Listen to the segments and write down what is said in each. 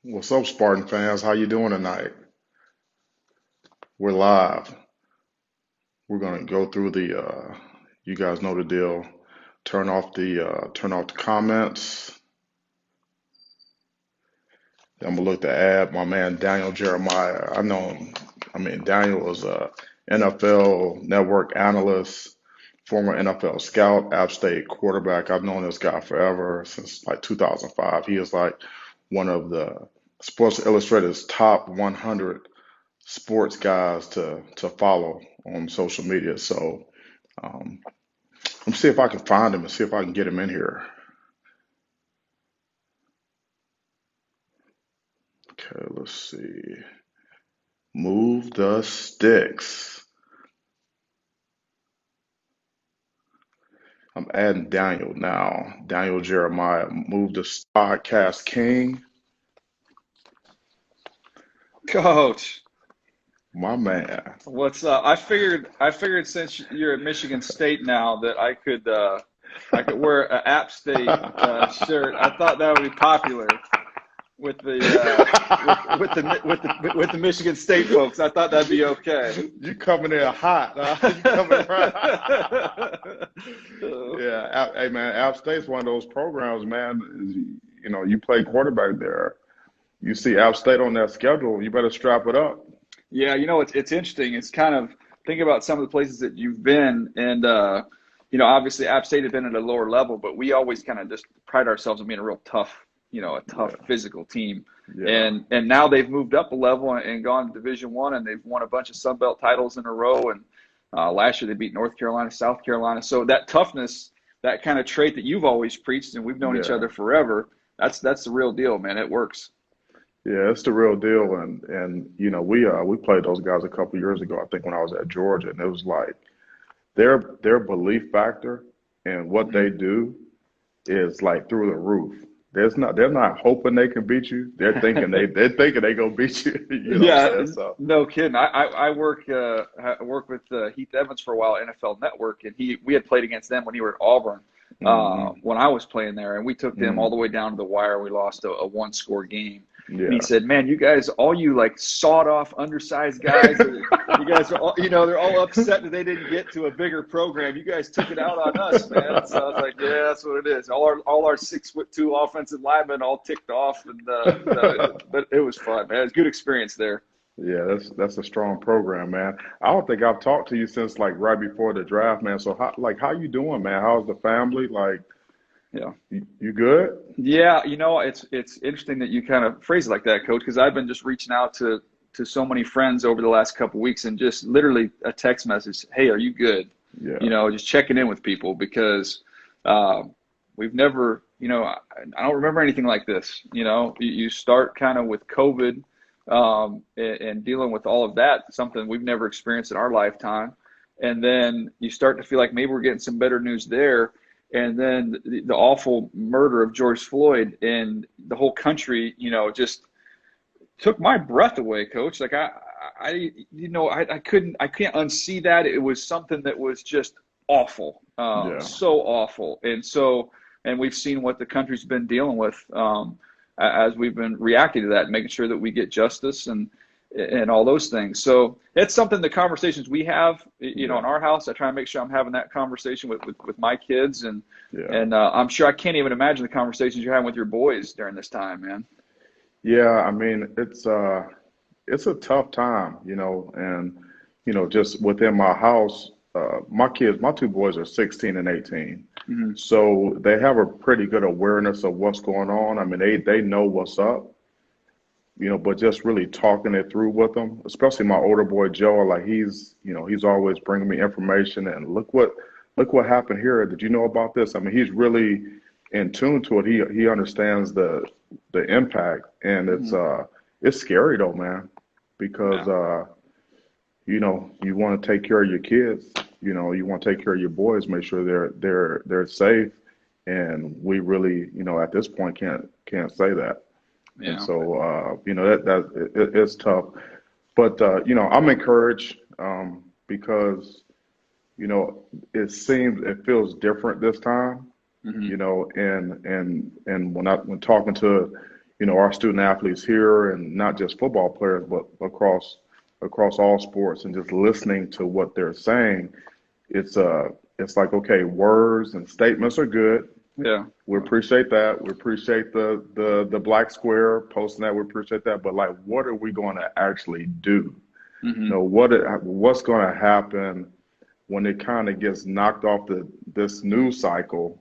What's up, Spartan fans? How you doing tonight? We're live. We're gonna go through you guys know the deal. Turn off the comments. I'm gonna look to add my man Daniel Jeremiah. I know him. I mean, Daniel was a NFL Network analyst, former NFL scout, App State quarterback. I've known this guy forever since like 2005. He is like one of the Sports Illustrated's top 100 sports guys to follow on social media. So um, let me see if I can find him and see if I can get him in here. Okay, let's see. Move the sticks. I'm adding Daniel now. Daniel Jeremiah. Move the podcast king. Coach, My man. what's up? I figured since you're at Michigan State now that I could wear an App State shirt. I thought that would be popular with the with the Michigan State folks. I thought that'd be okay. You coming in hot. You coming right. Yeah, hey man, App State's one of those programs, man. You play quarterback there. You see App State on that schedule, you better strap it up. Yeah, it's interesting. It's kind of think about some of the places that you've been, and obviously App State had been at a lower level, but we always kind of just pride ourselves on being a real tough, a tough Yeah, physical team. yeah, And now they've moved up a level and gone to Division 1, and they've won a bunch of Sun Belt titles in a row. And last year they beat North Carolina, South Carolina. So that toughness, that kind of trait that you've always preached, and we've known each yeah, other forever. That's the real deal, man. It works. yeah. It's the real deal, and we played those guys a couple years ago. I think when I was at Georgia, and it was like their belief factor and what they Mhm. do is like through the roof. They're not hoping they can beat you. They're thinking they gonna beat you. You know what I'm Yeah, saying? So no kidding. I work with Heath Evans for a while, NFL Network, and we had played against them when he were at Auburn, hmm when I was playing there, and we took them all the hmm way down to the wire. We lost a one-score game, and he yeah. said, "Man, you guys, all you like sawed-off, undersized guys, you guys are all, they're all upset that they didn't get to a bigger program. You guys took it out on us, man." So I was like, "Yeah, that's what it is. All our 6'2" offensive linemen all ticked off, and but it was fun, man. It was a good experience there. Yeah, that's a strong program, man. I don't think I've talked to you since like right before the draft, man. So how you doing, man? How's the family? Like Yeah. you good? Yeah, it's interesting that you kind of phrase it like that, Coach, because I've been just reaching out to so many friends over the last couple of weeks and just literally a text message, "Hey, are you good?" Yeah, Just checking in with people because uh, we've never, I don't remember anything like this. You start kind of with COVID, and dealing with all of that, something we've never experienced in our lifetime, and then you start to feel like maybe we're getting some better news there, and then the awful murder of George Floyd, and the whole country, just took my breath away, Coach. Like I can't unsee that. It was something that was just awful, yeah, so awful, and we've seen what the country's been dealing with, as we've been reacting to that, making sure that we get justice and all those things. So it's something, the conversations we have, in yeah, our house. I try and make sure I'm having that conversation with my kids, and yeah. and I'm sure I can't even imagine the conversations you're having with your boys during this time, man. Yeah, I mean it's a tough time, and just within my house, my two boys are 16 and 18. Hmm. So they have a pretty good awareness of what's going on. I mean, they know what's up. But just really talking it through with them, especially my older boy Joe, like he's always bringing me information and look what happened here. Did you know about this? I mean, he's really in tune to it. He understands the impact, and Hmm. it's scary though, man, because Yeah. you want to take care of your kids, you want to take care of your boys, make sure they're safe, and we really, at this point can't say that. And Yeah. so, it's tough. But, I'm encouraged, because, it feels different this time, Hmm. and when talking to, our student athletes here, and not just football players, but across all sports, and just listening to what they're saying, it's it's like, okay, words and statements are good. Yeah. We appreciate that. We appreciate the black square posting that. We appreciate that. But like, what are we going to actually do? Hmm. What's going to happen when it kind of gets knocked off this news cycle,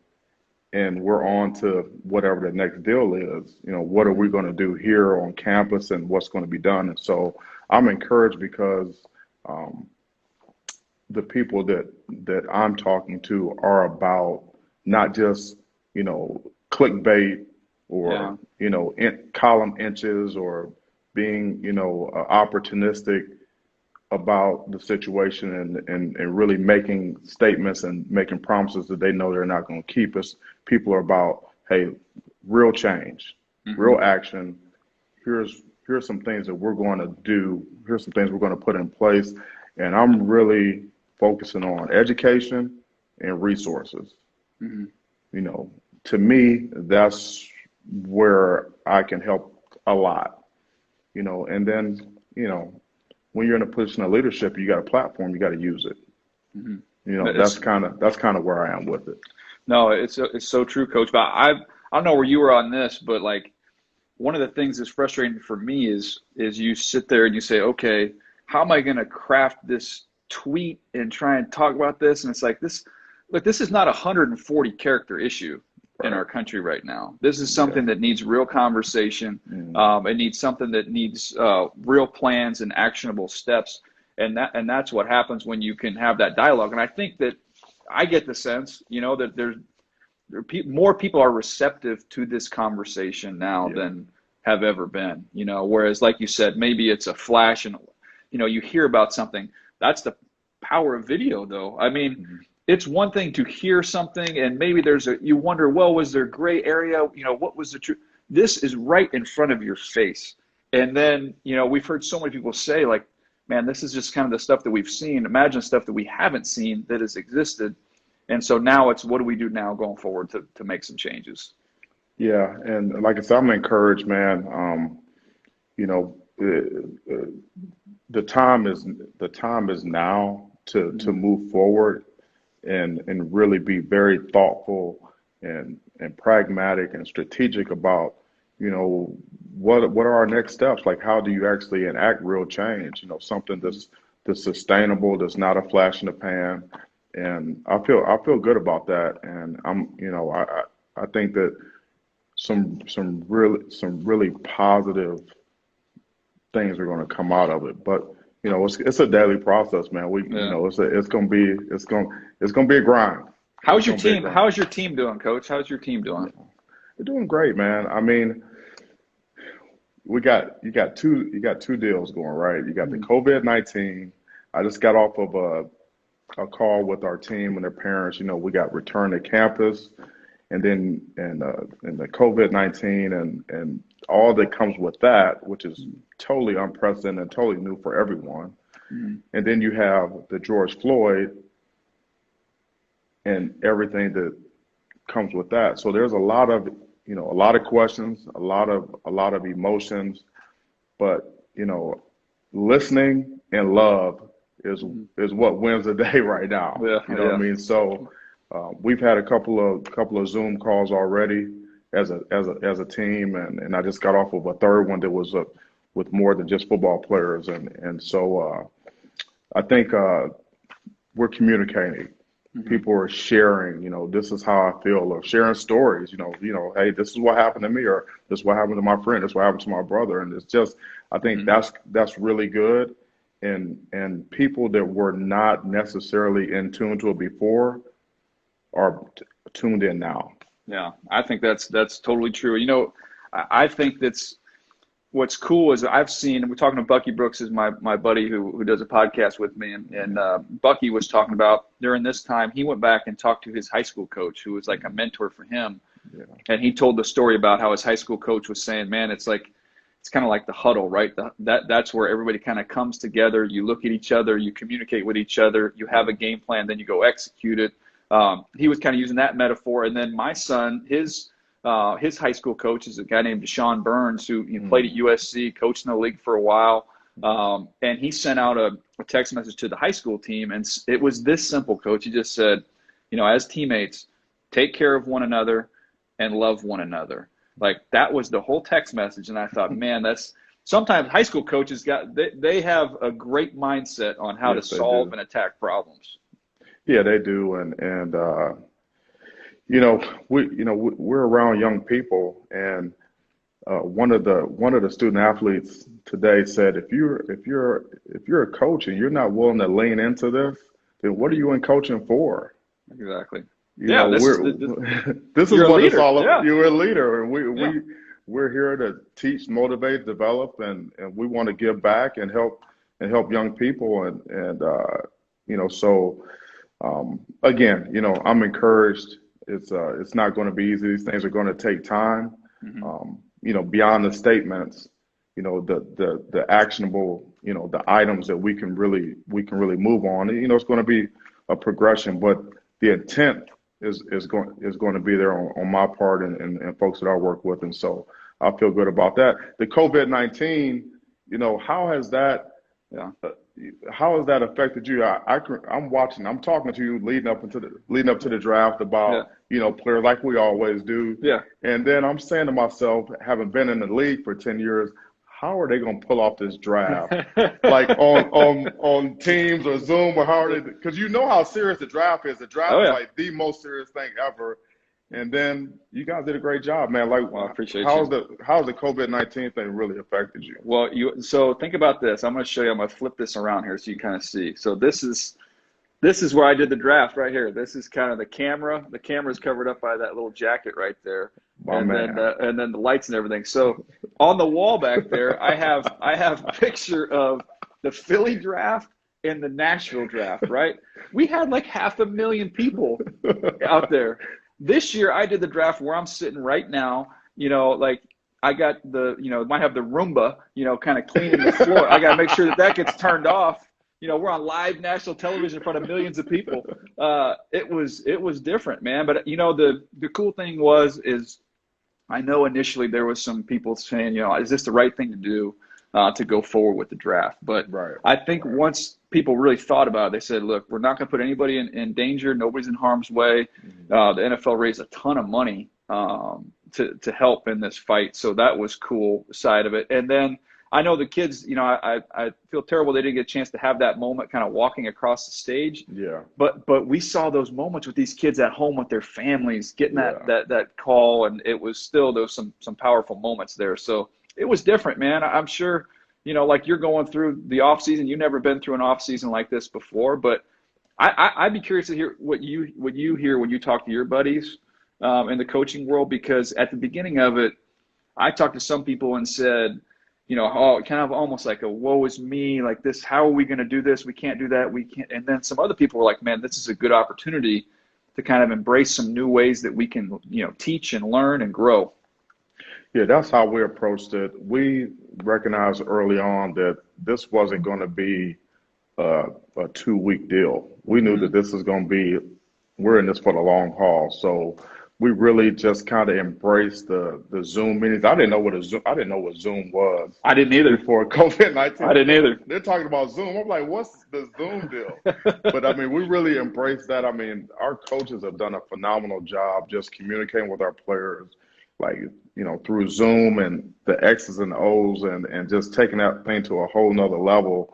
and we're on to whatever the next deal is? What are we Hmm. going to do here on campus, and what's going to be done? And so I'm encouraged because um, the people that I'm talking to are about not just, clickbait, Yeah. or, column inches, or being, opportunistic about the situation, and really making statements and making promises that they know they're not going to keep. Us People are about, hey, real change, Hmm. real action. Here's some things that we're going to do. Here's some things we're going to put in place. And I'm really focusing on education and resources. Hmm. You know, to me, that's where I can help a lot. And then, when you're in a position of leadership, you got a platform, you got to use it. Hmm. That's It's kind of where I am with it. no, it's so true, Coach. But I don't know where you were on this, but like one of the things that's frustrating for me is you sit there and you say, okay, how am I going to craft this tweet and try and talk about this? And it's like this, look, this is not a 140 character issue in Right. our country right now. This is Yeah. something that needs real conversation. Mm. It needs something that needs real plans and actionable steps. And that's what happens when you can have that dialogue. And I think that I get the sense, that more people are receptive to this conversation now Yeah. than have ever been, whereas like you said, maybe it's a flash and you hear about something. That's the power of video though. I mean, Mhm. it's one thing to hear something and maybe you wonder, well, was there gray area? What was the truth? This is right in front of your face. And then, we've heard so many people say like, man, this is just kind of the stuff that we've seen. Imagine stuff that we haven't seen that has existed. And so now it's what do we do now going forward to make some changes? Yeah. And like I said, I'm encouraged, man. You know, the time is now to Mm-hmm. move forward, and really be very thoughtful and pragmatic and strategic about, what are our next steps? Like, how do you actually enact real change? Something that's sustainable, that's not a flash in the pan. And I feel good about that. And I think that some really positive things are going to come out of it. But it's a daily process, man. Yeah. It's gonna be a grind. It's How's your gonna be a team? grind. How's your team doing, Coach? How's your team doing? Yeah, they're doing great, man. I mean, you got two deals going, right? You got the Mm-hmm. COVID-19. I just got off of a call with our team and their parents. We got return to campus, and then and the COVID-19, and all that comes with that, which is totally unprecedented and totally new for everyone. Mm-hmm. And then you have the George Floyd and everything that comes with that. So there's a lot of questions, a lot of emotions, but listening and love is Mm-hmm. is what wins the day right now. Yeah, You know what I yeah. mean? So we've had a couple of Zoom calls already as a team, and I just got off of a third one that was with more than just football players, and so I think we're communicating. Mm-hmm. People are sharing, this is how I feel, or sharing stories, hey, this is what happened to me, or this is what happened to my friend, this is what happened to my brother. And it's just, I think Mm-hmm. that's really good. And people that were not necessarily in tune to it before are tuned in now. Yeah, I think that's totally true. I think that's what's cool is I've seen, and we're talking to Bucky Brooks, is my buddy who does a podcast with me, and Bucky was talking about during this time he went back and talked to his high school coach who was like a mentor for him, Yeah. and he told the story about how his high school coach was saying, man, it's kind of like the huddle, right? That's where everybody kind of comes together. You look at each other, you communicate with each other, you have a game plan, then you go execute it. He was kind of using that metaphor, and then my son, his His high school coach is a guy named Deshaun Burns, who played at Mm. USC, coached in the league for a while. And he sent out a text message to the high school team, and it was this simple, Coach. He just said, as teammates, take care of one another and love one another. Like, that was the whole text message. And I thought, man, that's sometimes high school coaches they have a great mindset on how to Yes, they solve do. and attack problems. Yeah, they do. And we're around young people, and one of the student athletes today said, if you're a coach and you're not willing to lean into this, then what are you in coaching for? Exactly. You Yeah, know, this is we're this is you're a what it's leader. all about. Yeah, You're a leader, and yeah, we're here to teach, motivate, develop, and we want to give back and help young people, so again, I'm encouraged. It's not going to be easy. These things are going to take time. hmm Beyond the statements, the actionable, the items that we can really move on. It's going to be a progression, but the intent is going to be there on my part and folks that I work with, and so I feel good about that. The COVID-19, how has that yeah, uh, how has that affected you? I'm watching. I'm talking to you leading up to the draft yeah, about players like we always do, yeah. and then I'm saying to myself, having been in the league for 10 years, how are they going to pull off this draft? Like on Teams or Zoom, or how are they? Because you know how serious the draft is. The Oh draft is yeah. like the most serious thing ever. And then you guys did a great job, man. Like, Well, I appreciate how's you. the COVID-19 thing really affected you? Well, so think about this. I'm going to show you. I'm going to flip this around here so you kind of see. So this is where I did the draft right here. This is kind of the camera. The camera's covered up by that little jacket right there, My man. and then the lights and everything. So on the wall back there, I have a picture of the Philly draft and the Nashville draft. Right? We had like 500,000 people out there. This year, I did the draft where I'm sitting right now. Like I got might have the Roomba, kind of cleaning the floor. I got to make sure that gets turned off. We're on live national television in front of millions of people. It was different, man. But the cool thing is I know initially there was some people saying, is this the right thing to do to go forward with the draft? But Right, I think right. once people really thought about it, they said, look, we're not going to put anybody in danger. Nobody's in harm's way. Mhm. The NFL raised a ton of money to help in this fight. So that was cool side of it. And then I know the kids, I feel terrible they didn't get a chance to have that moment kind of walking across the stage. Yeah, But we saw those moments with these kids at home with their families getting that yeah, that call, and it was still there was some powerful moments there. So it was different, man. I'm sure, like you're going through the off season. You've never been through an off season like this before, but I'd be curious to hear what you hear when you talk to your buddies in the coaching world, because at the beginning of it, I talked to some people and said, oh, kind of almost like a woe is me, like this, how are we going to do this? We can't do that. We can't. And then some other people were like, man, this is a good opportunity to kind of embrace some new ways that we can, teach and learn and grow. yeah. That's how we approached it. We recognized early on that this wasn't going to be a, a 2 week deal. We knew that hmm this is going to be, we're in this for the long haul. So we really just kind of embraced the Zoom meetings. I didn't know what Zoom was I didn't either. before COVID-19. I didn't either. They're talking about Zoom. I'm like, what's the Zoom deal? But I mean, we really embraced that. I mean, our coaches have done a phenomenal job just communicating with our players, like, through Zoom and the X's and O's, and just taking that thing to a whole nother level.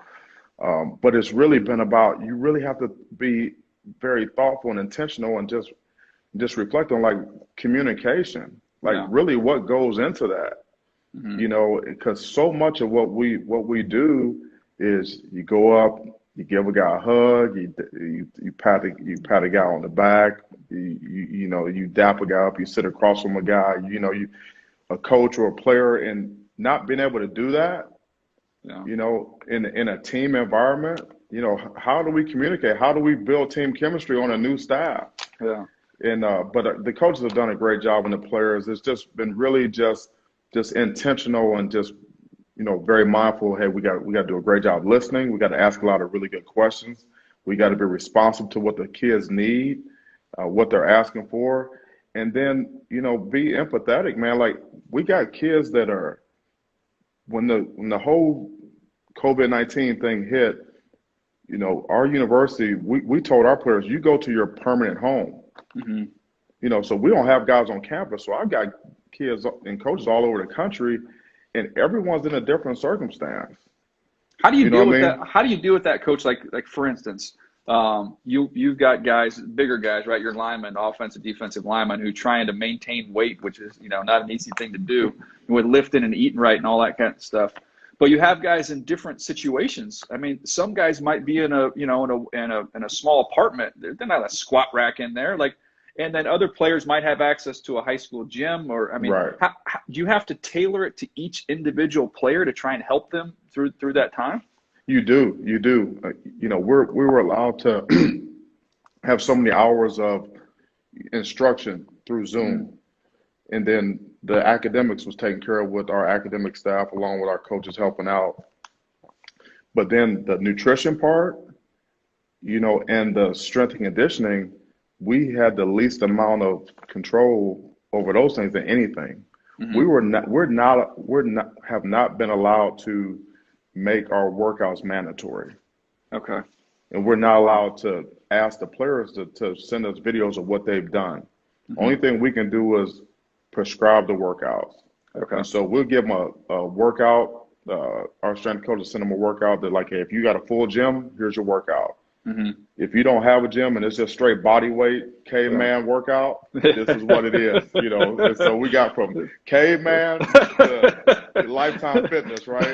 But it's really been about, you really have to be very thoughtful and intentional, and just reflect on, like, communication, like Yeah. really what goes into that, hmm because so much of what we do is you go up, you give a guy a hug, you pat a guy on the back, you dap a guy up, you sit across from a guy, a coach or a player, and not being able to do that, Yeah. in a team environment. How do we communicate? How do we build team chemistry on a new staff? Yeah. And but the coaches have done a great job, and the players. It's just been really just intentional, and just very mindful. Hey, we got to do a great job listening. We got to ask a lot of really good questions. We got to be responsive to what the kids need, what they're asking for, and then, be empathetic, man. Like, we got kids that are, when the whole COVID-19 thing hit, our university, we told our players, you go to your permanent home. Hmm. So we don't have guys on campus. So I've got kids and coaches all over the country, and everyone's in a different circumstance. How do you You know deal what I with that? mean? How do you deal with that, coach? Like for instance, you've got guys, bigger guys, right? Your linemen, offensive, defensive linemen, who trying to maintain weight, which is not an easy thing to do, with lifting and eating right and all that kind of stuff. But you have guys in different situations. I mean, some guys might be in a in a small apartment. They're not a squat rack in there, like. And then other players might have access to a high school gym, or I mean, Right. how, do you have to tailor it to each individual player to try and help them through that time? You do. You do. We were allowed to have so many hours of instruction through Mm-hmm. Zoom. And then the academics was taken care of with our academic staff along with our coaches helping out. But then the nutrition part, and the strength and conditioning, we had the least amount of control over those things than anything. Mm-hmm. We're not have not been allowed to make our workouts mandatory. Okay. And we're not allowed to ask the players to send us videos of what they've done. Mm-hmm. Only thing we can do is prescribe the workouts. Okay. And so we'll give them a workout. Our strength coaches send them a workout. They're like, hey, if you got a full gym, here's your workout. Mm-hmm. If you don't have a gym and it's just straight body weight Yeah. caveman workout, this is what it is. And so we got from caveman to lifetime fitness, right?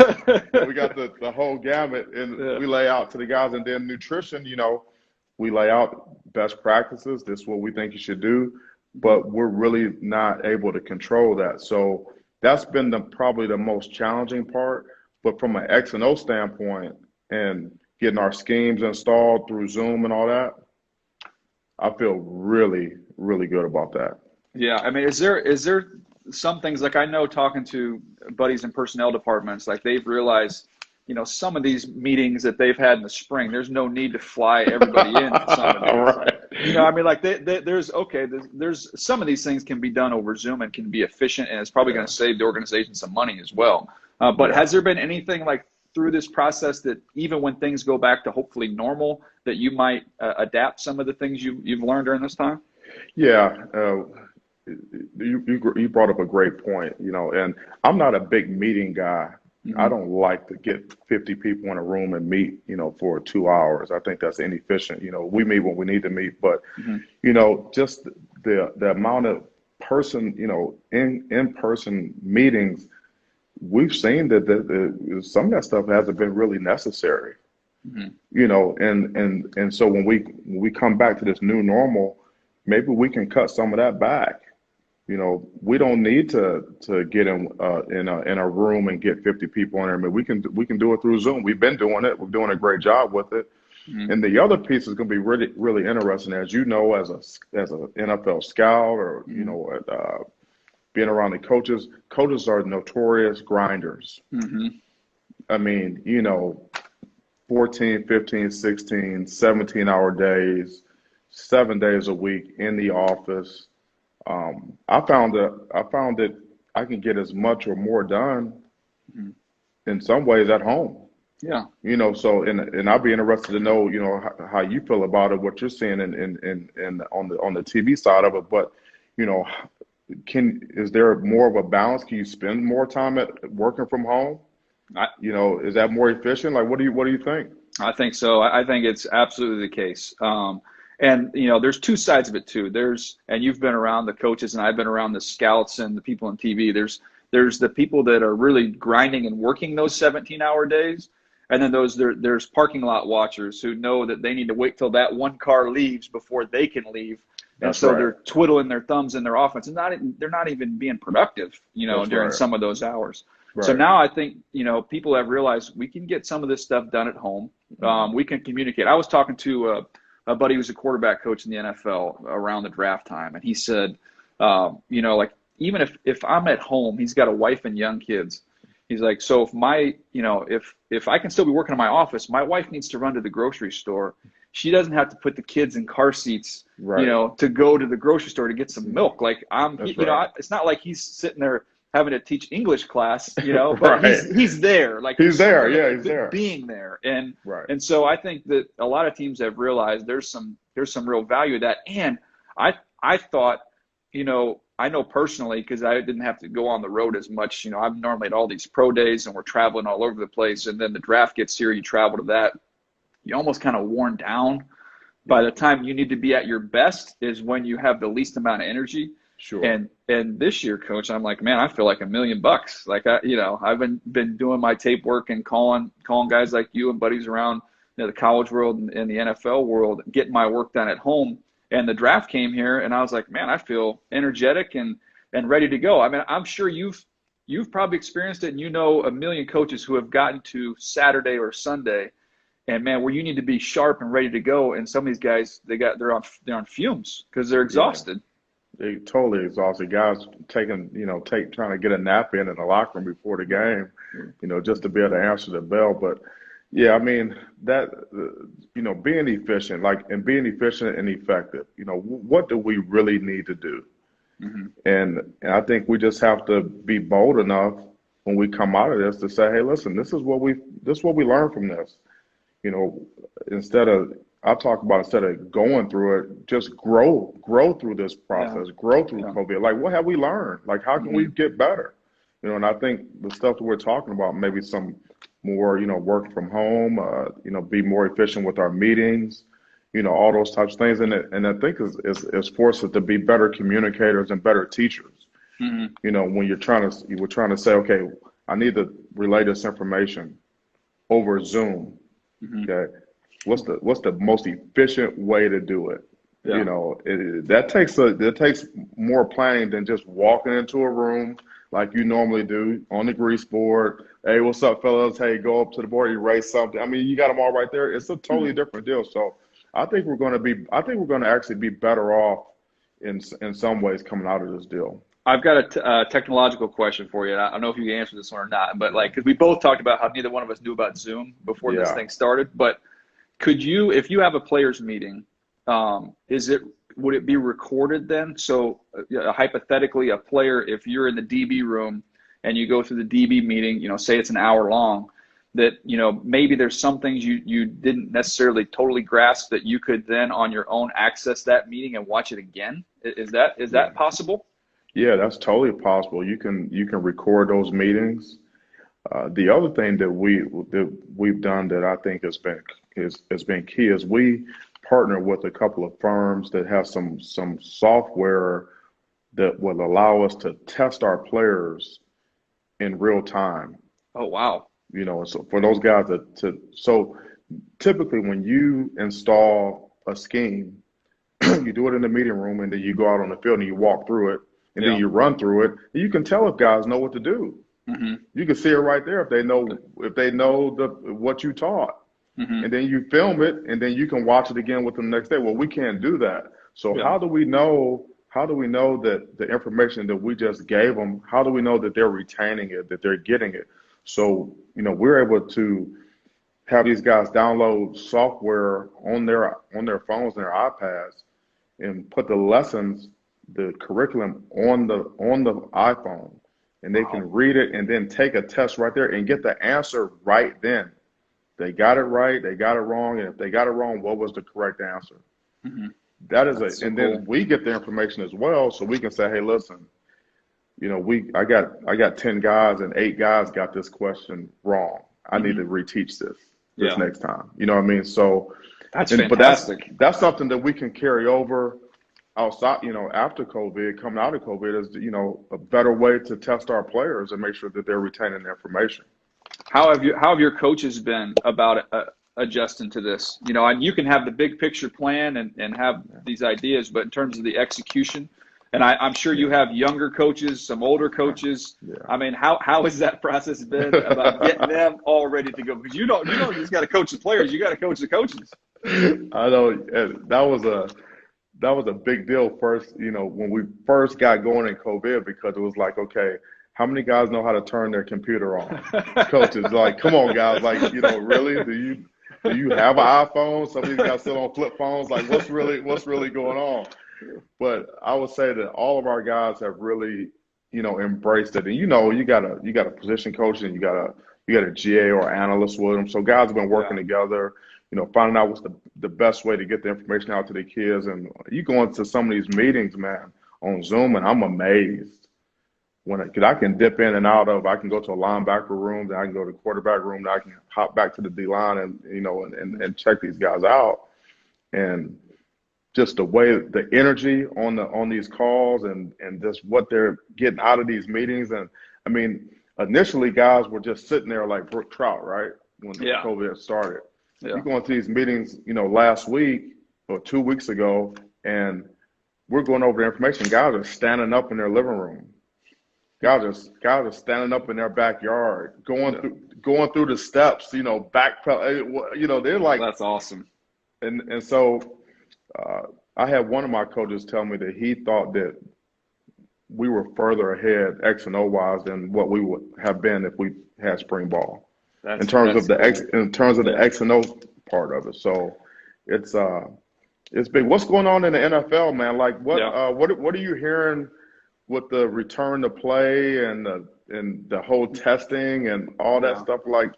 We got the whole gamut, and Yeah. we lay out to the guys. And then nutrition, we lay out best practices. This is what we think you should do, but we're really not able to control that. So that's been probably the most challenging part. But from an X and O standpoint, and getting our schemes installed through Zoom and all that, I feel really, really good about that. Yeah. I mean, is there some things, like, I know, talking to buddies in personnel departments, like they've realized, some of these meetings that they've had in the spring, there's no need to fly everybody in to some of these. Right. I mean, like there's some of these things can be done over Zoom and can be efficient, and it's probably going Yeah. to save the organization some money as well. But Yeah. has there been anything, like, through this process, that even when things go back to hopefully normal, that you might adapt some of the things you've learned during this time? Yeah. You brought up a great point, and I'm not a big meeting guy. I Hmm. don't like to get 50 people in a room and meet, for 2 hours. I think that's inefficient. We meet when we need to meet, but, Hmm. just the amount of in-person meetings, we've seen that some of that stuff hasn't been really necessary. Hmm. And so when we come back to this new normal, maybe we can cut some of that back. We don't need to get in a room and get 50 people in there. I mean, we can do it through Zoom. We've been doing it. We're doing a great job with it. Hmm. And the other piece is going to be really, really interesting, as as a NFL scout, or Hmm. being around the coaches. Coaches are notorious grinders. Hmm. I mean, 14, 15, 16, 17-hour days, 7 days a week in the office. I found that I can get as much or more done Hmm. in some ways at home. Yeah. So and I'd be interested to know, how you feel about it, what you're seeing in on the TV side of it. But, you know, is there more of a balance? Can you spend more time at working from home? I, Is that more efficient? Like, what do you think? I think so. I think it's absolutely the case. And there's two sides of it too. And you've been around the coaches, and I've been around the scouts and the people on TV. There's the people that are really grinding and working those 17-hour days, and then there's parking lot watchers who know that they need to wait till that one car leaves before they can leave, and That's so right. they're twiddling their thumbs in their offense, and they're not even being productive, That's during right. some of those hours. So Right. now I think, people have realized we can get some of this stuff done at home. Hmm. We can communicate. I was talking to a buddy who's a quarterback coach in the NFL around the draft time, and he said, like, even if I'm at home, he's got a wife and young kids. He's like, so if I can still be working in my office, my wife needs to run to the grocery store. she doesn't have to put the kids in car seats, Right. to go to the grocery store to get some milk. Like That's right. it's not like he's sitting there having to teach English class, but Right. he's there. Like He's there's there. something Yeah, he's there. being there, Right. and so I think that a lot of teams have realized there's some real value to that. And I thought, I know personally, because I didn't have to go on the road as much. I'm normally at all these pro days and we're traveling all over the place, and then the draft gets here, you travel to that, you almost kind of worn down. By the time you need to be at your best is when you have the least amount of energy. Sure. And this year, coach, I'm like, man, I feel like $1,000,000. Like I've been doing my tape work and calling guys like you and buddies around, the college world and the NFL world, getting my work done at home. And the draft came here, and I was like, man, I feel energetic and ready to go. I mean, I'm sure you've probably experienced it, and a million coaches who have gotten to Saturday or Sunday, and man, where you need to be sharp and ready to go. And some of these guys, they're on fumes because they're exhausted. Yeah, they totally exhausted. Guys trying to get a nap in the locker room before the game, just to be able to answer the bell. But yeah, I mean that, being efficient, and being efficient and effective. What do we really need to do? Mm-hmm. And I think we just have to be bold enough when we come out of this to say, hey, listen, this is what we learned from this. Instead of going through it, just grow through this process, grow through COVID. Like, what have we learned? Like, how can we get better? And I think the stuff that we're talking about, maybe some more, work from home, be more efficient with our meetings, all those types of things. And I think is forced us to be better communicators and better teachers. Mm-hmm. When we're trying to say, okay, I need to relay this information over Zoom. Mm-hmm. Okay, what's the most efficient way to do it? Yeah. That takes more planning than just walking into a room like you normally do on the grease board. Hey, what's up, fellas? Hey, go up to the board, erase something. I mean, you got them all right there. It's a totally different deal. So I think we're going to actually be better off in some ways coming out of this deal. I've got a technological question for you. I don't know if you can answer this one or not, but because we both talked about how neither one of us knew about Zoom before this thing started. But could you, if you have a players meeting, would it be recorded then? So hypothetically, a player, if you're in the DB room and you go through the DB meeting, say it's an hour long, that maybe there's some things you didn't necessarily totally grasp that you could then on your own access that meeting and watch it again. Is that possible? Yeah, that's totally possible. You can record those meetings. The other thing that we've done that I think has been key is we partner with a couple of firms that have some software that will allow us to test our players in real time. Oh, wow. So for those guys so typically when you install a scheme, you do it in the meeting room and then you go out on the field and you walk through it and then you run through it and you can tell if guys know what to do. Mm-hmm. You can see it right there if they know what you taught. Mm-hmm. And then you film it and then you can watch it again with them the next day. Well, we can't do that. So how do we know that the information that we just gave them, how do we know that they're retaining it, that they're getting it? So, we're able to have these guys download software on their phones and their iPads and put the curriculum on the iPhone, and they can read it and then take a test right there and get the answer right then. They got it right, they got it wrong, and if they got it wrong, what was the correct answer? Mm-hmm. Then we get the information as well, so we can say, hey, listen, I got 10 guys and 8 guys got this question wrong. I need to reteach this next time. You know what I mean? So that's fantastic. But that's something that we can carry over outside, after COVID, coming out of COVID is, a better way to test our players and make sure that they're retaining the information. How have your coaches been about adjusting to this? And you can have the big picture plan and have these ideas, but in terms of the execution, and I'm sure you have younger coaches, some older coaches. Yeah. I mean, how has that process been about getting them all ready to go? Because you don't just got to coach the players, you got to coach the coaches. I know that was a big deal first, when we first got going in COVID, because it was like, okay, how many guys know how to turn their computer on? Coaches like, come on, guys, like, really? do you have an iPhone? Some of these guys still on flip phones. Like, what's really going on? But I would say that all of our guys have really, embraced it. And you got a position coach and you got a GA or analyst with them. So guys have been working Yeah. together, finding out what's the best way to get the information out to the kids. And you go into some of these meetings, man, on Zoom, and I'm amazed because I can dip in and out of. I can go to a linebacker room, then I can go to the quarterback room, then I can hop back to the D line and and check these guys out. And just the way the energy on these calls and just what they're getting out of these meetings. And I mean, initially guys were just sitting there like Brooke Trout, right? When Yeah. COVID started. Yeah. You go into these meetings, last week or 2 weeks ago, and we're going over the information. Guys are standing up in their living room. Guys are standing up in their backyard, going through the steps, they're like, That's awesome. and so I had one of my coaches tell me that he thought that we were further ahead X and O wise than what we would have been if we had spring ball in terms of the X and O part of it. So it's big. What's going on in the NFL, man? Like what are you hearing with the return to play and the whole testing and all that stuff? Like,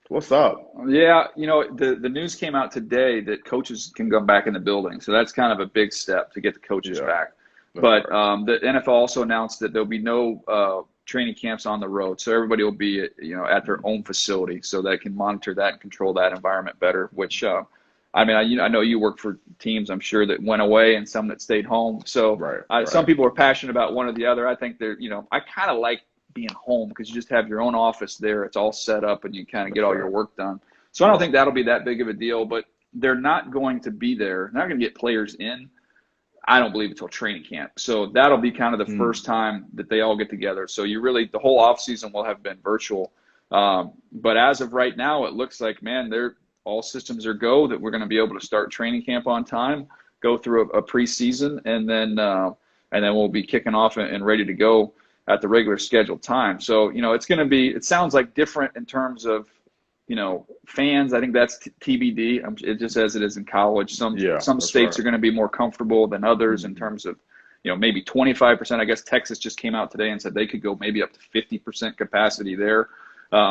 what's up? Yeah, the news came out today that coaches can go back in the building. So that's kind of a big step to get the coaches back. But the NFL also announced that there'll be no training camps on the road. So everybody will be at their own facility so they can monitor that and control that environment better, which I know you work for teams, I'm sure, that went away and some that stayed home. So some people are passionate about one or the other. I think I kind of like being home because you just have your own office there. It's all set up and you kind of get all your work done. So I don't think that'll be that big of a deal, but they're not going to be there. They're not going to get players in, I don't believe, until training camp. So that'll be kind of the first time that they all get together. So the whole offseason will have been virtual. But as of right now, it looks like, man, all systems are go, that we're going to be able to start training camp on time, go through a preseason, and then we'll be kicking off and ready to go at the regular scheduled time. So, it's going to be, it sounds like different in terms of, fans. I think that's TBD. It just as it is in college. Some states are going to be more comfortable than others in terms of, maybe 25%. I guess Texas just came out today and said they could go maybe up to 50% capacity there.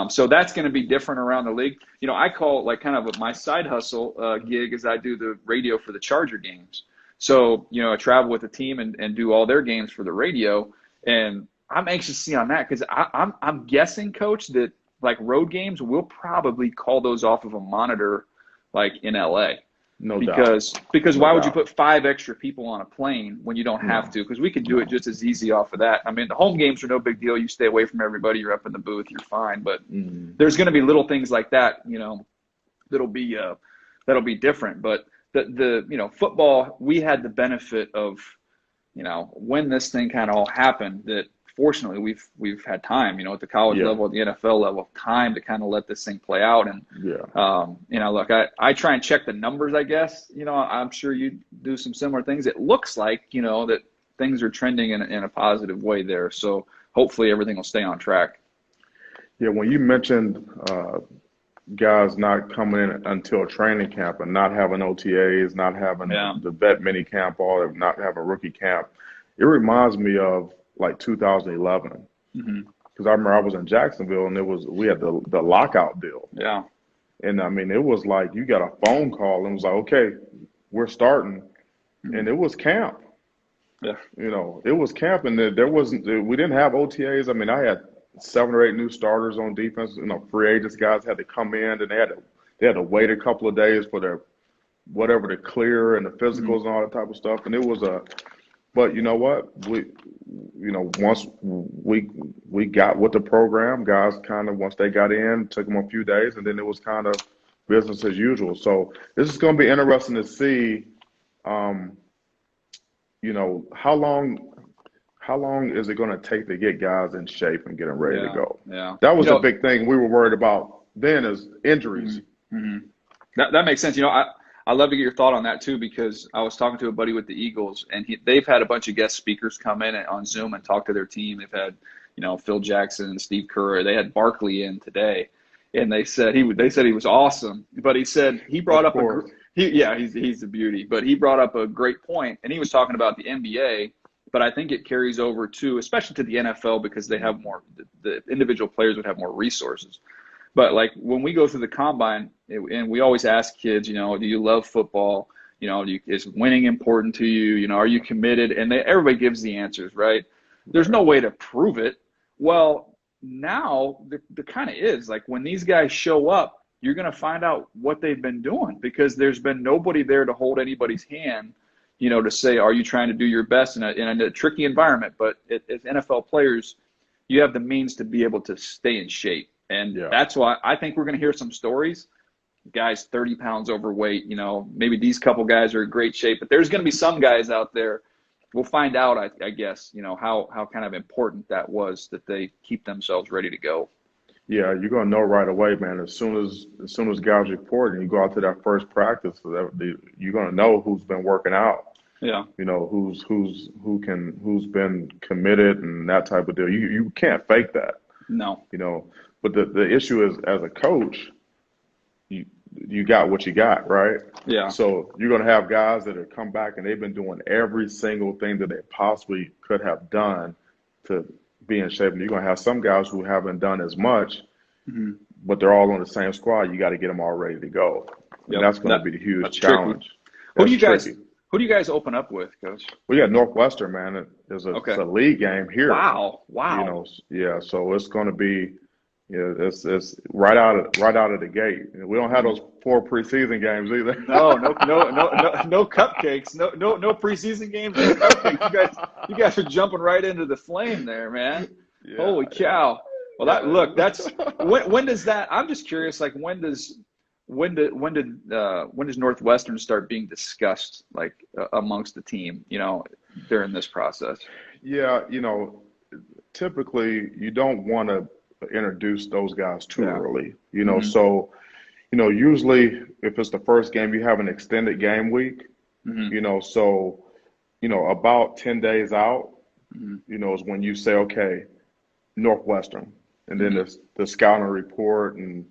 So that's going to be different around the league. I call it like kind of my side hustle gig is I do the radio for the Charger games. So, I travel with the team and do all their games for the radio. And I'm anxious to see on that because I'm guessing, Coach, that like road games, we'll probably call those off of a monitor like in LA. No doubt. Because why would you put 5 extra people on a plane when you don't have to? Because we could do it just as easy off of that. I mean, the home games are no big deal. You stay away from everybody. You're up in the booth. You're fine. But there's going to be little things like that, that'll be different. But the football, we had the benefit of, when this thing kind of all happened, that fortunately we've had time, at the college level, at the NFL level, time to kind of let this thing play out. And look, I try and check the numbers, I guess. I'm sure you do some similar things. It looks like that things are trending in a positive way there. So hopefully everything will stay on track. Yeah, when you mentioned guys not coming in until training camp and not having OTAs, not having the vet mini camp, or not having rookie camp, it reminds me of like 2011, because I remember I was in Jacksonville and we had the lockout deal. Yeah, and I mean, it was like you got a phone call and it was like, okay, we're starting, and it was camp. Yeah, it was camp, and we didn't have OTAs. I mean, I had 7 or 8 new starters on defense. Free agents guys had to come in, and they had to wait a couple of days for their whatever to clear and the physicals and all that type of stuff. And it was but you know what? Once we got with the program, guys kind of, once they got in, took them a few days, and then it was kind of business as usual. So this is going to be interesting to see, how long is it going to take to get guys in shape and get them ready to go? Yeah. That was a big thing we were worried about then, is injuries. That makes sense. I'd love to get your thought on that too, because I was talking to a buddy with the Eagles, and they've had a bunch of guest speakers come in on Zoom and talk to their team. They've had, Phil Jackson and Steve Kerr. They had Barkley in today. and they said he was awesome, but he said he brought Of up course. he's a beauty, but he brought up a great point, and he was talking about the NBA, but I think it carries over to especially to the NFL because they have more the individual players would have more resources. But like when we go through the combine, and we always ask kids, do you love football? Is winning important to you? Are you committed? And everybody gives the answers, right? There's Right. no way to prove it. Well, now there kind of is. Like when these guys show up, you're going to find out what they've been doing because there's been nobody there to hold anybody's hand, to say, are you trying to do your best in a tricky environment? But as NFL players, you have the means to be able to stay in shape. And Yeah. that's why I think we're going to hear some stories. Guys 30 pounds overweight, maybe these couple guys are in great shape, but there's going to be some guys out there. We'll find out, I guess, how kind of important that was that they keep themselves ready to go. Yeah, you're gonna know right away, man. As soon as guys report and you go out to that first practice, you're gonna know who's been working out. Yeah. Who's been committed and that type of deal. You can't fake that. No. You know, but the issue is as a coach, you you got what you got, right? Yeah. So you're gonna have guys that have come back and they've been doing every single thing that they possibly could have done to be in shape. And you're gonna have some guys who haven't done as much, Mm-hmm. but they're all on the same squad. You got to get them all ready to go, and Yep. that's going to be the huge That's tricky. challenge. Who do That's you guys tricky. who do you guys open up with, Coach? We got Northwestern, man. It's Okay. a league game here. Wow. Wow. Yeah. So it's going to be, it's right out of the gate. We don't have Mm-hmm. those 4 preseason games either. No cupcakes. No preseason games. No cupcakes. You guys are jumping right into the flame there, man. Yeah, Holy cow. Well, yeah. that's when does that? I'm just curious. Like when does Northwestern start being discussed like amongst the team? During this process. Yeah, typically you don't want to introduce those guys too Yeah. early. Hmm. So usually if it's the first game, you have an extended game week. Hmm. So about 10 days out, Hmm. is when you say, okay, Northwestern, and then Hmm. the scouting report and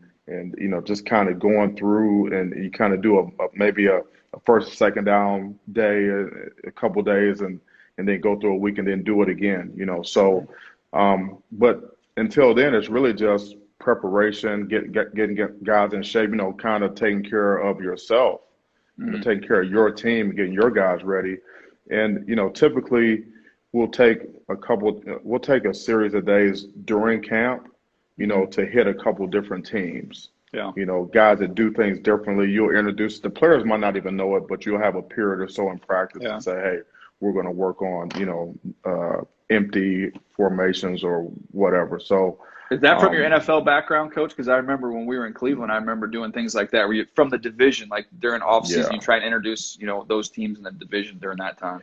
just kind of going through and you kind of do maybe a first second down day, a couple days, and then go through a week and then do it again. So but until then, it's really just preparation, getting guys in shape. Kind of taking care of yourself, Hmm. taking care of your team, getting your guys ready, and typically we'll take a series of days during camp, Hmm. to hit a couple different teams. Yeah. Guys that do things differently. You'll introduce the players might not even know it, but you'll have a period or so in practice to Yeah. say, hey, we're going to work on, empty formations or whatever. So, Is that from your um, NFL background, Coach? Because I remember when we were in Cleveland, I remember doing things like that, where you from the division, like during off season, yeah. you try and introduce, those teams in the division during that time.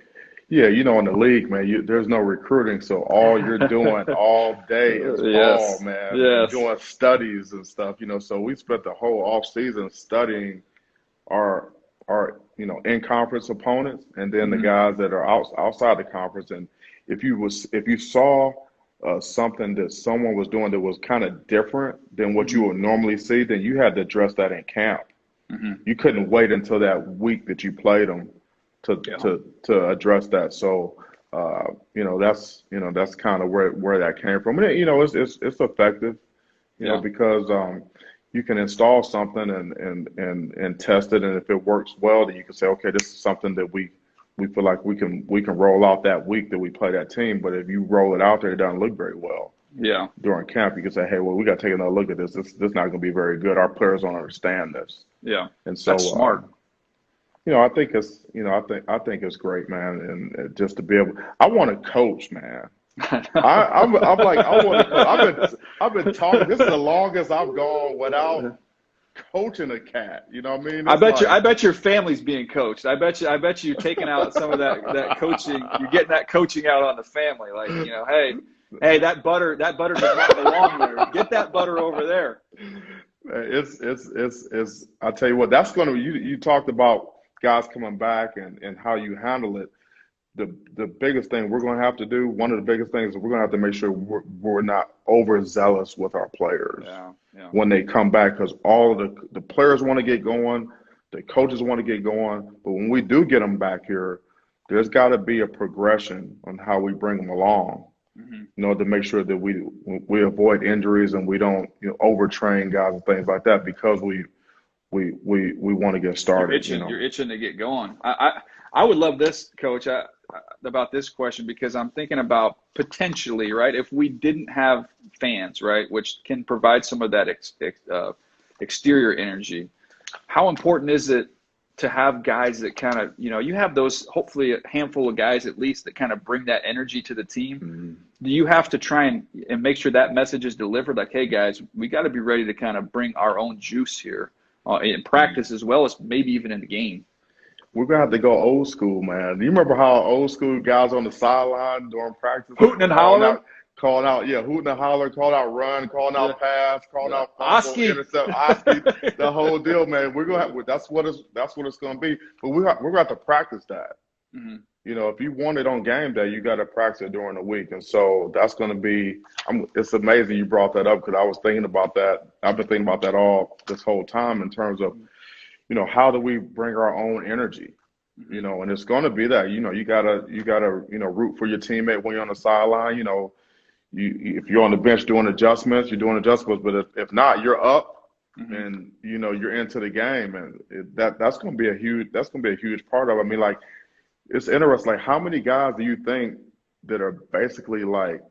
Yeah, in the league, man, there's no recruiting, so all you're doing all day is ball, Yes. man, and Yes. doing studies and stuff. So we spent the whole off season studying our in conference opponents, and then the Hmm. guys that are outside the conference. And if you saw something that someone was doing that was kind of different than what you Hmm. would normally see, then you had to address that in camp. Hmm. You couldn't wait until that week that you played them to Yeah. to address that. So that's kind of where that came from. And it's effective, Yeah. because you can install something and test it, and if it works well, then you can say, okay, this is something that we feel like we can roll out that week that we play that team. But if you roll it out there, it doesn't look very well Yeah. during camp. You can say, hey, well, we got to take another look at this. This not going to be very good. Our players don't understand this, Yeah. and That's so. smart. I think it's great, man, and just to be able. I want to coach, man. I'm like I want to coach. I've been talking. This is the longest I've gone without coaching a cat. You know what I mean? I It's bet you. like, I bet your family's being coached. I bet you're taking out some of that coaching. You're getting that coaching out on the family. Like, hey, that butter does not belong there. Get that butter over there. it's. I tell you what, that's going to. You talked about guys coming back and how you handle it. the biggest thing we're going to have to do, one of the biggest things, is we're going to have to make sure we're not overzealous with our players Yeah, yeah. when they come back, because all of the players want to get going, the coaches want to get going, but when we do get them back here, there's got to be a progression on how we bring them along, Hmm. to make sure that we avoid injuries and we don't overtrain guys and things like that, because we want to get You're started. itching. You're itching to get going. I would love this, Coach, about this question, because I'm thinking about potentially, right, if we didn't have fans, right, which can provide some of that exterior energy. How important is it to have guys that kind of, you have those, hopefully a handful of guys at least, that kind of bring that energy to the team? Mhm. Do you have to try and make sure that message is delivered? Like, hey guys, we got to be ready to kind of bring our own juice here in practice as well as maybe even in the game. We're gonna have to go old school, man. Do you remember how old school guys on the sideline during practice, Hooting and hollering. calling out, yeah, hooting and hollering, calling out run, calling Yeah. out pass, calling Yeah. out fumble, Oski. intercept, Oski, the whole deal, man. We're gonna have, that's what it's gonna be. But we're gonna have to practice that. Hmm. If you want it on game day, you got to practice it during the week, and so that's going to be. It's amazing you brought that up, because I was thinking about that. I've been thinking about that all this whole time in terms of, how do we bring our own energy? Hmm. And it's going to be that, you gotta, root for your teammate when you're on the sideline. If you're on the bench doing adjustments, you're doing adjustments. But if not, you're up, Hmm. and you're into the game, and that's going to be a huge part of it. I mean, like, it's interesting. Like, how many guys do you think that are basically like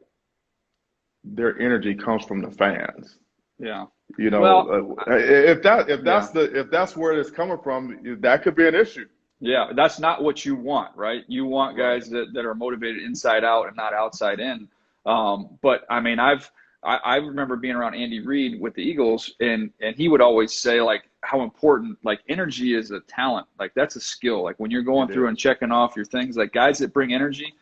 their energy comes from the fans? Yeah. You Well, know, if yeah. that's where it's coming from, that could be an issue. Yeah. That's not what you want, right? You want Right. guys that are motivated inside out and not outside in. But I mean, I remember being around Andy Reid with the Eagles, and he would always say, like, how important, like, energy is a talent. Like, that's a skill. Like, when you're going It through and is. checking off your things, like, guys that bring energy,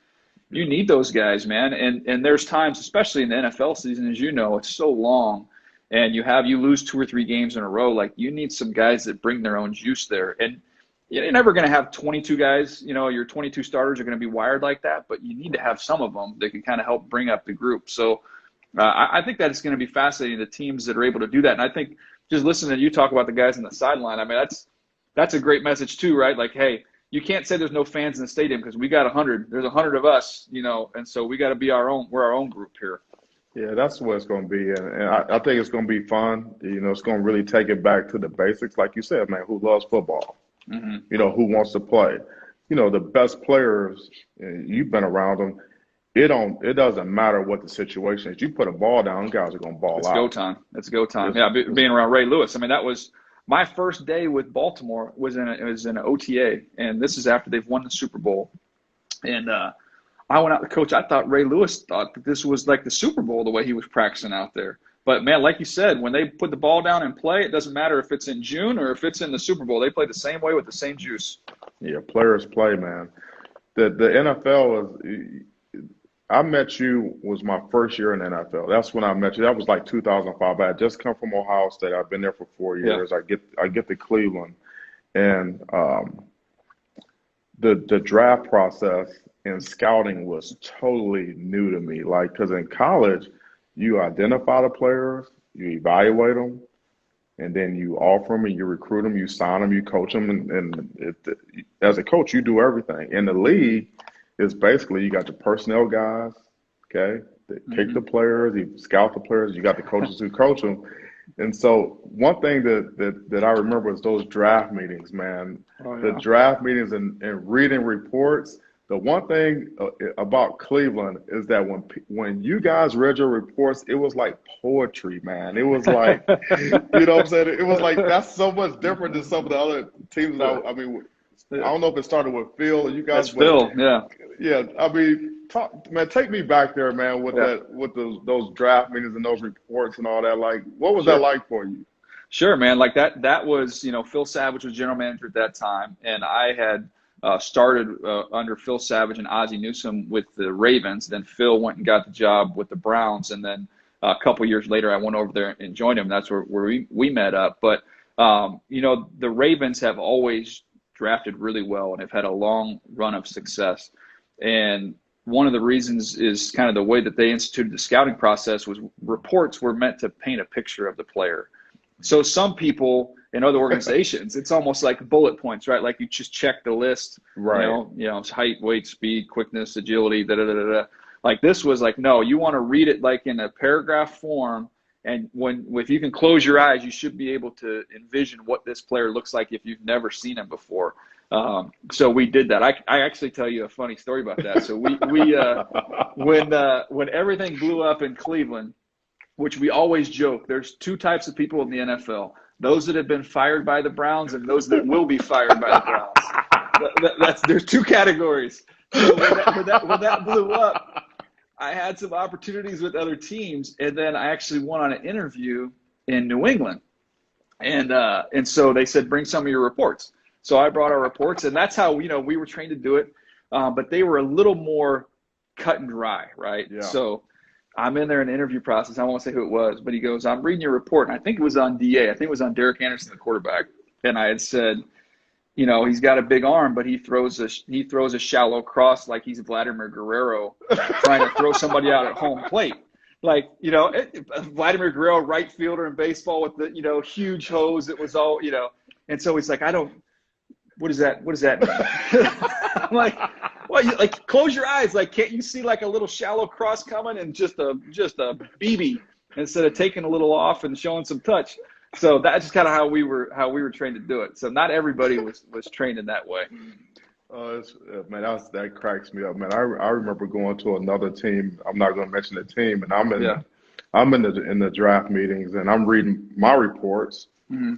you Yeah. need those guys, man. And there's times, especially in the NFL season, as you know, it's so long, and you lose 2 or 3 games in a row. Like, you need some guys that bring their own juice there. And you're never going to have 22 guys. Your 22 starters are going to be wired like that, but you need to have some of them that can kind of help bring up the group. So I think that it's going to be fascinating, the teams that are able to do that. And I think just listening to you talk about the guys on the sideline, I mean, that's a great message too, right? Like, hey, you can't say there's no fans in the stadium, because we got 100. There's 100 of us, and so we got to be our own. We're our own group here. Yeah, that's what it's going to be, and I think it's going to be fun. It's going to really take it back to the basics, like you said, man. Who loves football? Hmm. Who wants to play? The best players. You've been around them. It doesn't matter what the situation is. You put a ball down, guys are going to ball It's go out. time. It's go time. It's, Yeah, it's being around Ray Lewis. I mean, that was my first day with Baltimore. It was in an OTA, and this is after they've won the Super Bowl. And I went out to coach. I thought Ray Lewis thought that this was like the Super Bowl, the way he was practicing out there. But man, like you said, when they put the ball down and play, it doesn't matter if it's in June or if it's in the Super Bowl. They play the same way with the same juice. Yeah, players play, man. The NFL is. I met you was my first year in the NFL. That's when I met you. That was like 2005. I had just come from Ohio State. I've been there for four Yeah. years. I get to Cleveland, and the draft process and scouting was totally new to me. Like, because in college, you identify the players, you evaluate them, and then you offer them and you recruit them, you sign them, you coach them, as a coach, you do everything. In the league, it's basically you got your personnel guys, okay, that pick Hmm. the players, you scout the players, you got the coaches who coach them. And so one thing that I remember is those draft meetings, man. Oh The yeah. draft meetings and reading reports. The one thing about Cleveland is that when you guys read your reports, it was like poetry, man. It was like, what I'm saying? It was like, that's so much different than some of the other teams. I mean, I don't know if it started with Phil or you guys, That's but Phil. Yeah. yeah, I mean, man, take me back there, man, with Yeah. those draft meetings and those reports and all that. Like, what was that Sure. like for you? Sure, man. Like that was, Phil Savage was general manager at that time, and I had started under Phil Savage and Ozzie Newsome with the Ravens. Then Phil went and got the job with the Browns, and then a couple years later, I went over there and joined him. That's where we met up. But the Ravens have always drafted really well and have had a long run of success. And one of the reasons is kind of the way that they instituted the scouting process was reports were meant to paint a picture of the player. So some people in other organizations, it's almost like bullet points, right? Like you just check the list, Right. height, weight, speed, quickness, agility, da da da da. Like this was like, no, you want to read it like in a paragraph form. And if you can close your eyes, you should be able to envision what this player looks like if you've never seen him before. So we did that. I actually tell you a funny story about that. So when everything blew up in Cleveland, which we always joke, there's two types of people in the NFL: those that have been fired by the Browns and those that will be fired by the Browns. There's two categories. So when that blew up, I had some opportunities with other teams, and then I actually went on an interview in New England, and so they said, bring some of your reports. So I brought our reports, and that's how we were trained to do it, but they were a little more cut and dry, right? Yeah. So I'm in there in the interview process. I won't say who it was, but he goes, I'm reading your report, and I think it was on DA. I think it was on Derek Anderson, the quarterback, and I had said, he's got a big arm, but he throws a shallow cross like he's Vladimir Guerrero trying to throw somebody out at home plate. Like, Vladimir Guerrero, right fielder in baseball with the, huge hose that was all, and so he's like, what does that mean? I'm like, well, like, close your eyes. Like, can't you see like a little shallow cross coming and just a BB instead of taking a little off and showing some touch? So that's just kind of how we were trained to do it. So not everybody was trained in that way. Man, that cracks me up, man. I remember going to another team. I'm not going to mention the team, and I'm in the draft meetings, and I'm reading my reports, Mm-hmm.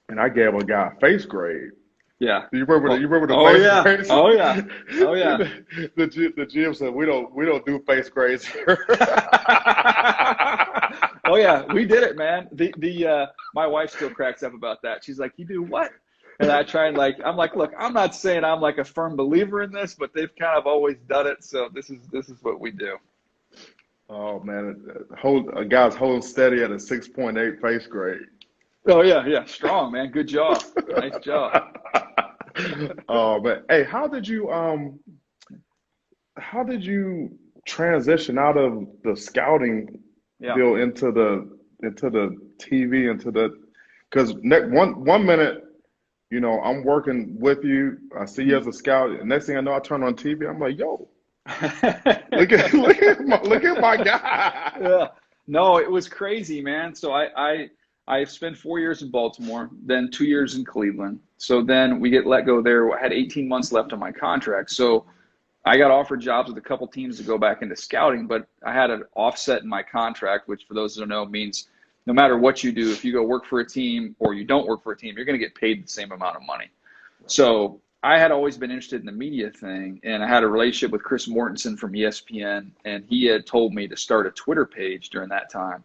and I gave a guy a face grade. Yeah. Do you remember the oh face yeah. grades? Oh yeah. Oh yeah. The GM said we don't do face grades here. Oh yeah, we did it, man. My wife still cracks up about that. She's like, "You do what?" And I'm like, "Look, I'm not saying I'm like a firm believer in this, but they've kind of always done it, so this is what we do." Oh man, a guy's holding steady at a 6.8 face grade. Oh yeah, strong, man. Good job. Nice job. Oh man, hey, how did you transition out of the scouting deal into the TV because one minute I'm working with you, I see you as a scout, and next thing I know I turn on TV, I'm like, yo, look at my guy. Yeah. No, it was crazy, man. So I spent 4 years in Baltimore, then 2 years in Cleveland. So then we get let go there. I had 18 months left on my contract. So I got offered jobs with a couple teams to go back into scouting, but I had an offset in my contract, which for those who don't know means no matter what you do, if you go work for a team or you don't work for a team, you're going to get paid the same amount of money. So I had always been interested in the media thing, and I had a relationship with Chris Mortensen from ESPN, and he had told me to start a Twitter page during that time.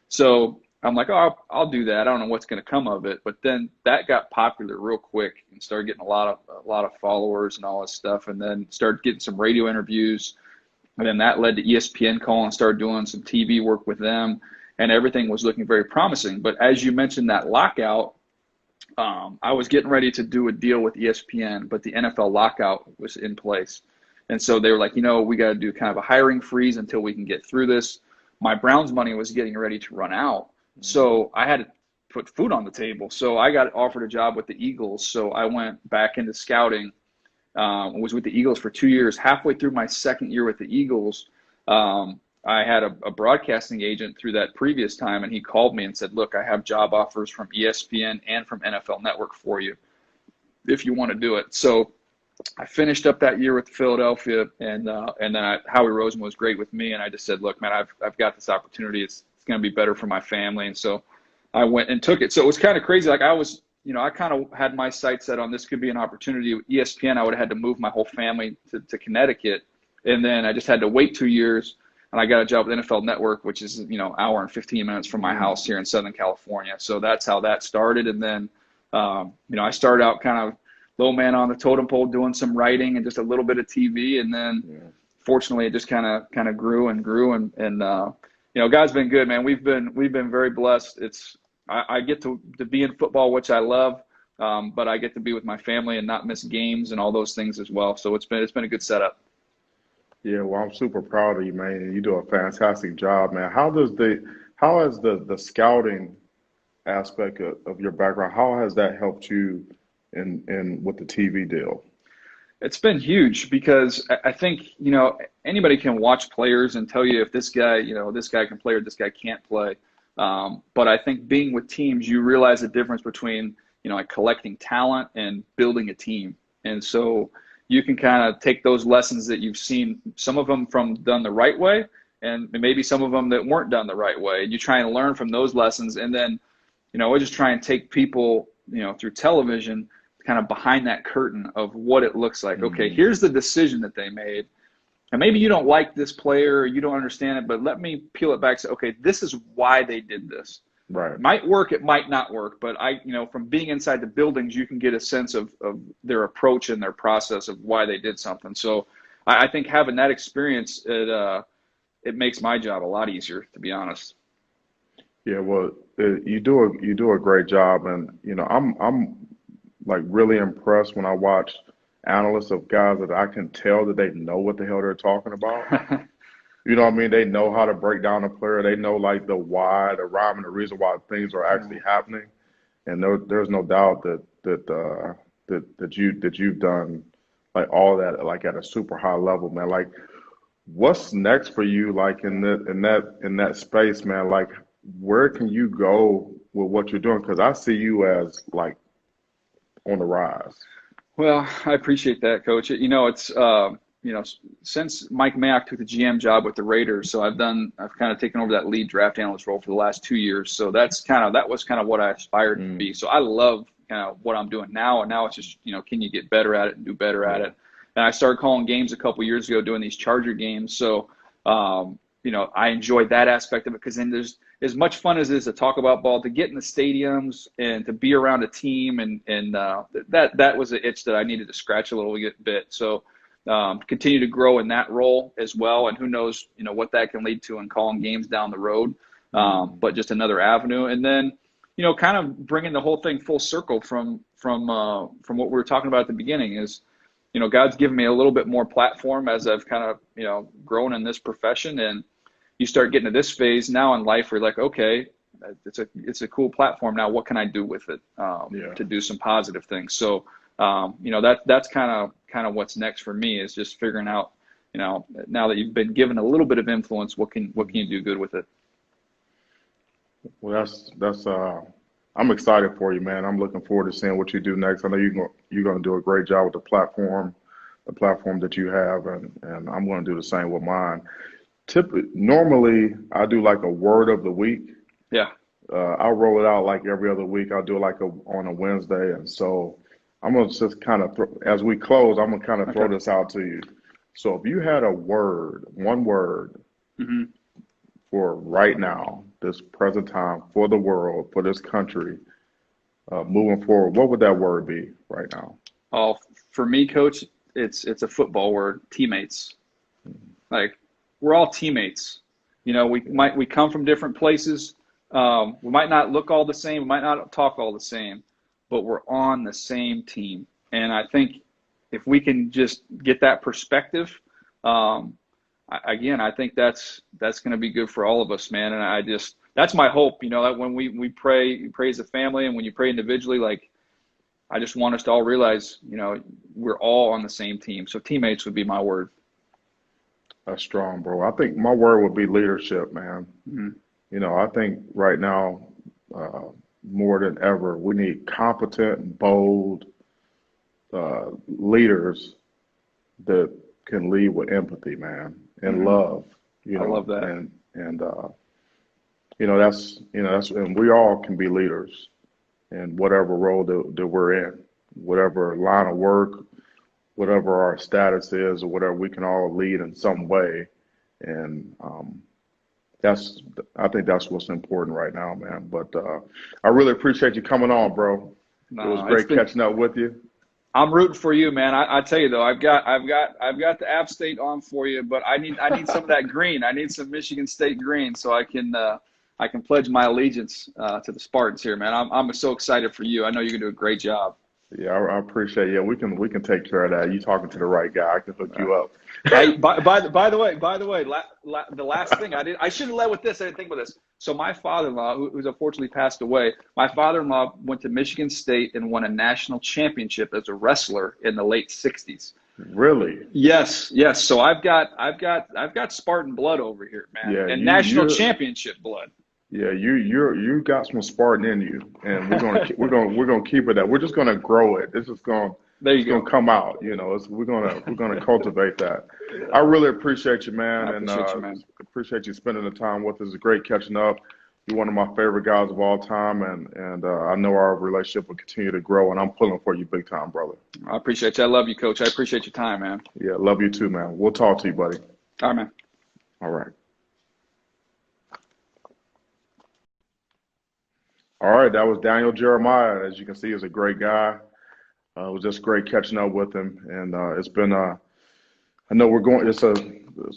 So I'm like, oh, I'll do that. I don't know what's going to come of it. But then that got popular real quick and started getting a lot of followers and all this stuff, and then started getting some radio interviews. And then that led to ESPN calling and started doing some TV work with them, and everything was looking very promising. But as you mentioned, that lockout, I was getting ready to do a deal with ESPN, but the NFL lockout was in place. And so they were like, we got to do kind of a hiring freeze until we can get through this. My Browns money was getting ready to run out. So I had to put food on the table. So I got offered a job with the Eagles. So I went back into scouting, was with the Eagles for 2 years. Halfway through my second year with the Eagles, I had a broadcasting agent through that previous time, and he called me and said, look, I have job offers from ESPN and from NFL Network for you if you want to do it. So I finished up that year with Philadelphia, and then Howie Roseman was great with me, and I just said, look, man, I've got this opportunity. It's going to be better for my family. And so I went and took it. So it was kind of crazy. Like I kind of had my sights set on this could be an opportunity. With ESPN, I would have had to move my whole family to Connecticut. And then I just had to wait 2 years. And I got a job with NFL Network, which is, hour and 15 minutes from my house here in Southern California. So that's how that started. And then, I started out kind of low man on the totem pole doing some writing and just a little bit of TV. And then fortunately, it just kind of grew and grew. And God's been good, man. We've been very blessed. I get to be in football, which I love, but I get to be with my family and not miss games and all those things as well. So it's been a good setup. Yeah, well, I'm super proud of you, man. And you do a fantastic job, man. How has the scouting aspect of your background, how has that helped you in with the TV deal? It's been huge because I think, anybody can watch players and tell you if this guy, this guy can play or this guy can't play. But I think being with teams, you realize the difference between, like collecting talent and building a team. And so you can kind of take those lessons that you've seen, some of them from done the right way, and maybe some of them that weren't done the right way. And you try and learn from those lessons. And then, we just try and take people, through television kind of behind that curtain of what it looks like. Okay, Mm, here's the decision that they made. And maybe you don't like this player or you don't understand it, but let me peel it back and say, okay, this is why they did this. right. It might work, it might not work, but from being inside the buildings, you can get a sense of their approach and their process of why they did something. So I think having that experience, it makes my job a lot easier, to be honest. Yeah, well, you do a great job, and I'm like really impressed when I watch analysts of guys that I can tell that they know what the hell they're talking about. You know what I mean? They know how to break down a player. They know like the why, the rhyme, and the reason why things are actually happening. And there's no doubt that you've done like all that like at a super high level, man. Like, what's next for you, like in that space, man? Like, where can you go with what you're doing? Because I see you as like on the rise. Well, I appreciate that, Coach. It's since Mike Mayock took the GM job with the Raiders, so I've kind of taken over that lead draft analyst role for the last 2 years. So that was kind of what I aspired to be. Mm, So I love kind of what I'm doing now, and now it's just can you get better at it and do better at yeah. it. And I started calling games a couple years ago, doing these Charger games. So I enjoyed that aspect of it because then there's as much fun as it is to talk about ball, to get in the stadiums and to be around a team, and that was an itch that I needed to scratch a little bit. So continue to grow in that role as well, and who knows, what that can lead to in calling games down the road. Mm, But just another avenue, and then kind of bringing the whole thing full circle from what we were talking about at the beginning is. God's given me a little bit more platform as I've kind of, grown in this profession, and you start getting to this phase now in life where you're like, okay, it's a cool platform. Now, what can I do with it yeah. to do some positive things? So, that's kind of what's next for me is just figuring out, now that you've been given a little bit of influence, what can you do good with it? Well, that's. I'm excited for you, man. I'm looking forward to seeing what you do next. I know you're gonna do a great job with the platform that you have, and I'm gonna do the same with mine. Normally, I do like a word of the week. Yeah. I'll roll it out like every other week. I'll do it like on a Wednesday, and so I'm gonna just kind of as we close, I'm gonna kind of throw Okay. this out to you. So if you had a word, one word hmm for right now, this present time, for the world, for this country, moving forward, what would that word be right now? Oh, for me, Coach, it's a football word, teammates. Like we're all teammates. Yeah, We come from different places. We might not look all the same. We might not talk all the same, but we're on the same team. And I think if we can just get that perspective, um, again, I think that's going to be good for all of us, man. And that's my hope. That when we pray as a family, and when you pray individually, like I just want us to all realize, we're all on the same team. So teammates would be my word. that's strong, bro. I think my word would be leadership, man. Mhm. I think right now, more than ever, we need competent, bold leaders that can lead with empathy, man, and Mhm. love. I love that. And that's and we all can be leaders in whatever role that we're in, whatever line of work, whatever our status is, or whatever. We can all lead in some way, and that's I think that's what's important right now, man. But I really appreciate you coming on, bro. It was No, it's great been. catching up with you. I'm rooting for you, man. I tell you though, I've got the App State on for you, but I need some of that green. I need some Michigan State green so I can pledge my allegiance to the Spartans here, man. I'm so excited for you. I know you're gonna do a great job. Yeah, I appreciate. Yeah, we can take care of that. You talking to the right guy? I can hook Uh, you up. Hey, by the way, the last thing I should have led with this. I didn't think about this. So my father-in-law, who's unfortunately passed away, my father-in-law went to Michigan State and won a national championship as a wrestler in the late '60s. Really? Yes, yes. So I've got Spartan blood over here, man, Yeah, and you national you championship blood. yeah you got some Spartan in you, and we're gonna keep it that. We're just gonna grow it. This is gonna There it's you gonna go. come out. We're gonna cultivate that. I really appreciate you, I man, and appreciate you, man. appreciate you spending the time with us. It's great catching up. You're one of my favorite guys of all time, and I know our relationship will continue to grow. And I'm pulling for you big time, brother. I appreciate you. I love you, Coach. I appreciate your time, man. Yeah, love you too, man. We'll talk to you, buddy. All right, man. All right. All right, that was Daniel Jeremiah. As you can see, he's a great guy. It was just great catching up with him, and it's been. I know we're going. It's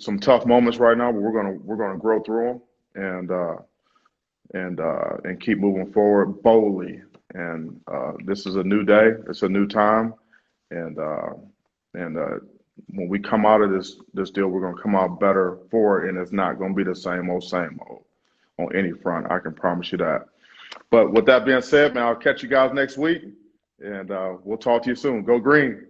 some tough moments right now, but we're gonna grow through them and keep moving forward boldly. And this is a new day. It's a new time, and when we come out of this deal, we're gonna come out better for it, and it's not gonna be the same old on any front. I can promise you that. But with that being said, man, I'll catch you guys next week, and we'll talk to you soon. Go green.